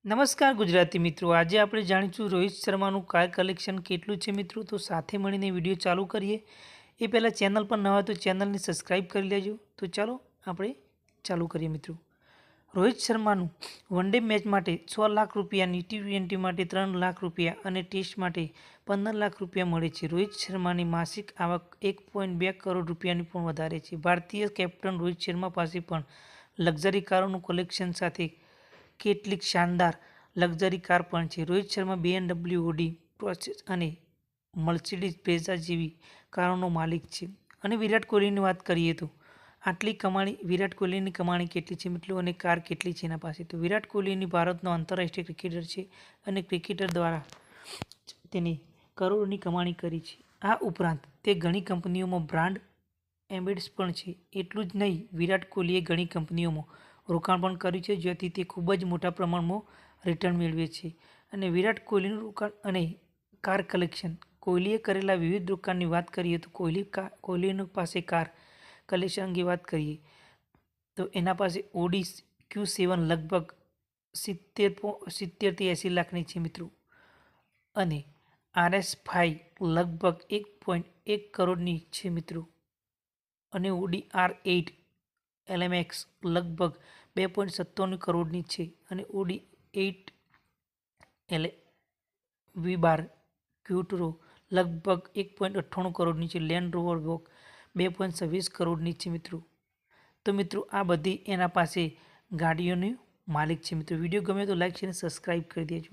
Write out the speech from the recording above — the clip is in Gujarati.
નમસ્કાર ગુજરાતી મિત્રો, આજે આપણે જાણીશું રોહિત શર્માનું કાર કલેક્શન કેટલું છે મિત્રો. તો સાથે મળીને વિડીયો ચાલુ કરીએ. એ પહેલાં ચેનલ પર ન હોય તો ચેનલને સબસ્ક્રાઈબ કરી લેજો. તો ચાલો આપણે ચાલુ કરીએ મિત્રો. રોહિત શર્માનું વનડે મેચ માટે 6 લાખ રૂપિયાની, T20 માટે 3 લાખ રૂપિયા અને ટેસ્ટ માટે 15 લાખ રૂપિયા મળે છે. રોહિત શર્માની માસિક આવક 1.2 કરોડ રૂપિયાની પણ વધારે છે. ભારતીય કેપ્ટન રોહિત શર્મા પાસે પણ લક્ઝરી કારોનું કલેક્શન સાથે કેટલીક શાનદાર લક્ઝરી કાર પણ છે. Rohit Sharma BMW, Audi, Porsche અને મર્સિડીઝ બ્રેઝા જેવી કારોનો માલિક છે. અને વિરાટ કોહલીની વાત કરીએ તો આટલી કમાણી, વિરાટ કોહલીની કમાણી કેટલી છે મિત્રો અને કાર કેટલી છે એના પાસે. તો વિરાટ કોહલીની ભારતનો આંતરરાષ્ટ્રીય ક્રિકેટર છે અને ક્રિકેટર દ્વારા તેને કરોડોની કમાણી કરી છે. આ ઉપરાંત તે ઘણી કંપનીઓમાં બ્રાન્ડ એમ્બેસેડર પણ છે. એટલું જ નહીં, વિરાટ કોહલીએ ઘણી કંપનીઓમાં રોકાણ પણ કર્યું છે, જેથી તે ખૂબ જ મોટા પ્રમાણમાં રિટર્ન મેળવે છે. અને વિરાટ કોહલીનું રોકાણ અને કાર કલેક્શન. કોહલીએ કરેલા વિવિધ રોકાણની વાત કરીએ તો કોહલીની પાસે કાર કલેક્શન અંગે વાત કરીએ તો એના પાસે Audi Q7 લગભગ 70 થી 80 લાખની છે મિત્રો. અને RS5 લગભગ 1.1 કરોડની છે મિત્રો. અને Audi R8 LMX લગભગ 2.57 કરોડની છે. અને Audi 8 V12 Quattro લગભગ 1.98 કરોડની છે. લેન્ડ રોવર વોક 2.26 કરોડની છે મિત્રો. તો મિત્રો આ બધી એના પાસે ગાડીઓની માલિક છે મિત્રો. વિડીયો ગમે તો લાઈક અને સબસ્ક્રાઈબ કરી દેજો.